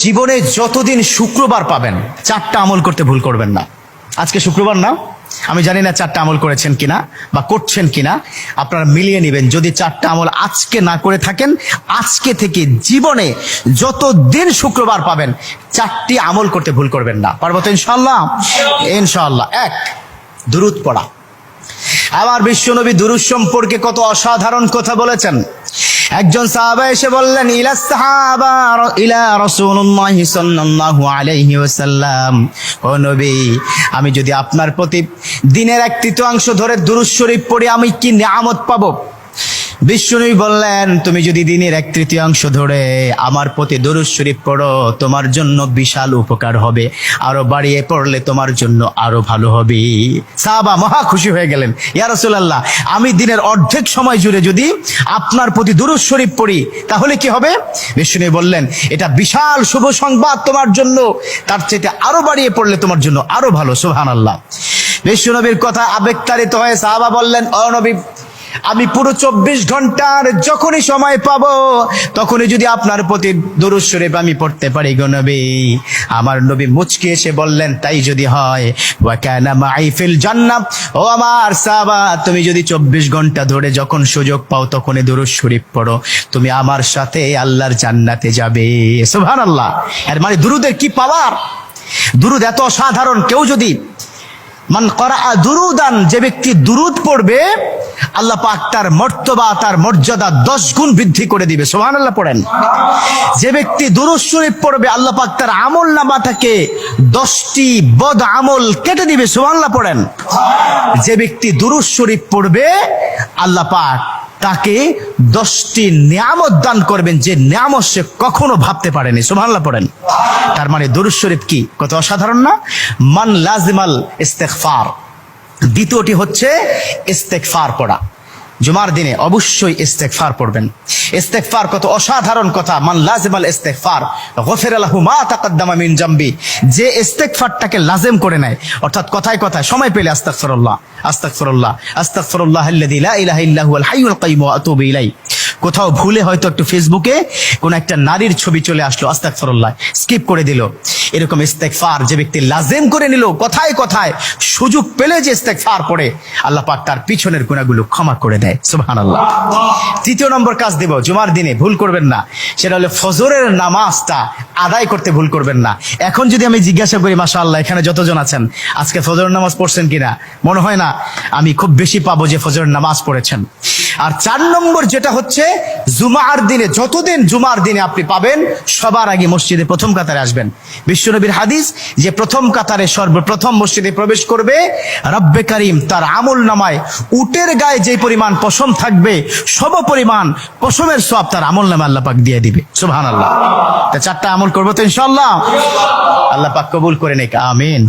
জীবনে যতদিন শুক্রবার পাবেন 4টা আমল করতে ভুল করবেন না। আজকে শুক্রবার না, আমি জানি না 4টা আমল করেছেন কিনা বা করছেন কিনা, আপনারা মিলিয়ে নেবেন। যদি 4টা আমল আজকে না করে থাকেন, আজকে থেকে জীবনে যতদিন শুক্রবার পাবেন 4টি আমল করতে ভুল করবেন না। পারবো তো ইনশাআল্লাহ? ইনশাআল্লাহ। 1, দুরূদ পড়া। আবার বিশ্বনবী দুরূদ সম্পর্কে কত অসাধারণ কথা বলেছেন। একজন সাহাবা এসে বললেন, ইলা রাসূলুল্লাহ সাল্লাল্লাহু আলাইহি ওয়াসাল্লাম, ও নবী, আমি যদি আপনার প্রতি দিনের 1/3 ধরে দুরূদ শরীফ পড়ি আমি কি নিয়ামত পাবো? বিশ্বনবী বললেন, তুমি যদি দিনের 1/3 ধরে আমার প্রতি দুরূদ শরীফ পড়ো তোমার জন্য বিশাল উপকার হবে, আরো বাড়িয়ে পড়লে তোমার জন্য আরো ভালো হবে। সাহাবা মহা খুশি হয়ে গেলেন, ইয়া রাসূলুল্লাহ, আমি দিনের অর্ধেক সময় জুড়ে যদি আপনার প্রতি দুরূদ শরীফ পড়ি তাহলে কি হবে? বিশ্বনবী বললেন, এটা বিশাল শুভ সংবাদ তোমার জন্য, তার চেয়ে আরো বাড়িয়ে পড়লে তোমার জন্য আরো ভালো। সুবহানাল্লাহ। বিশ্বনবীর কথা আবেগতাড়িত হয়ে সাহাবা বললেন, ও নবী, আমি পুরো 24 ঘন্টার যখনই সময় পাবো তখনই যদি আপনার প্রতি দুরূদ শরীফ আমি পড়তে পারি গো নবী। আমার নবী মুচকি এসে বললেন, তাই যদি হয়, ওয়া কানা মাই ফিল জান্নাহ, ও আমার সাহাবা, তুমি যদি 24 ঘন্টা ধরে যখন সুযোগ পাও তখনই দুরূদ শরীফ পড়ো, তুমি আমার সাথে আল্লাহর জান্নাতে যাবে। সুবহানাল্লাহ। এর মানে দুরূদের কি পাওয়ার! দুরূদ এত সাধারণ, কেউ যদি মান করা দুরুদান, যে ব্যক্তি দুরূদ পড়বে আল্লাহ পাক তার মর্তবা, তার মর্যাদা 10 গুণ বৃদ্ধি করে দিবে। সুবহানাল্লাহ পড়েন। যে ব্যক্তি দুরূদ শরীফ পড়বে আল্লাহ পাক তার আমল নামা থেকে 10টি বদ আমল কেটে দিবে। সুবহানাল্লাহ পড়েন। যে ব্যক্তি দুরূদ শরীফ পড়বে আল্লাহ পাক তাকে 10টি নিয়ামত দান করবেন, যে নিয়ামত সে কখনো ভাবতে পারেনি। সুবহানাল্লাহ পড়েন। তার মানে দুরূদ শরীফ কি কত অসাধারণ না? মান লাজিমাল ইস্তেগফার। দ্বিতীয়টি হচ্ছে ইস্তেগফার পড়া। জুমার দিনে অবশ্যই ইস্তেগফার পড়বেন। ইস্তেগফার কত অসাধারণ কথা। মান লাজিমাল ইস্তেগফার গফিরা লাহু মা তাকাদ্দামা মিন জামবি। যে ইস্তেগফারটাকে লাজিম করে নেয়, অর্থাৎ কথায় কথায় সময় পেলে আস্তাগফিরুল্লাহ আস্তাগফিরুল্লাহ আস্তাগফিরুল্লাহ আল্লাযী লা ইলাহা ইল্লা হুয়াল হাইয়ুল কাইয়্যুম ওয়া আতুবু ইলাইহি। কোথাও ভুলে হয়তো একটু ফেসবুকে কোন একটা নারীর ছবি চলে আসলো, আস্তাগফিরুল্লাহ স্কিপ করে দিল। এরকম ইস্তেগফার যে ব্যক্তি লাজিম করে নিল, কথায় কথায় সুযোগ পেলে যে ইস্তেগফার পড়ে, আল্লাহ পাক তার পিছনের গুনাহগুলো ক্ষমা করে দেয়। সুবহানাল্লাহ। তৃতীয় নম্বর কাজ দেব, জুমার দিনে ভুল করবেন না, সেটা হলো ফজরের নামাজটা আদায় করতে ভুল করবেন না। এখন যদি আমি জিজ্ঞাসা করি, মাশাআল্লাহ, এখানে যতজন আছেন আজকে ফজরের নামাজ পড়ছেন কিনা, মনে হয় না আমি খুব বেশি পাবো যে ফজরের নামাজ পড়েছেন। আর 4 নম্বর যেটা হচ্ছে, জুমার দিনে যতদিন জুমার দিনে আপনি পাবেন সবার আগে মসজিদে প্রথম কাতারে আসবেন। বিশ্বনবীর হাদিস যে প্রথম কাতারে সর্বপ্রথম মসজিদে প্রবেশ করবে, রব্বে কারীম তার আমল নামায় উটের গায়ে যে পরিমাণ পশম থাকবে সম পরিমাণ পশমের সওয়াব তার আমল নামায় আল্লাহ পাক দিয়ে দিবে। সুবহানাল্লাহ। তা 4টা আমল করবো তো ইনশাআল্লাহ? আল্লাহ পাক কবুল করে নেক। আমিন।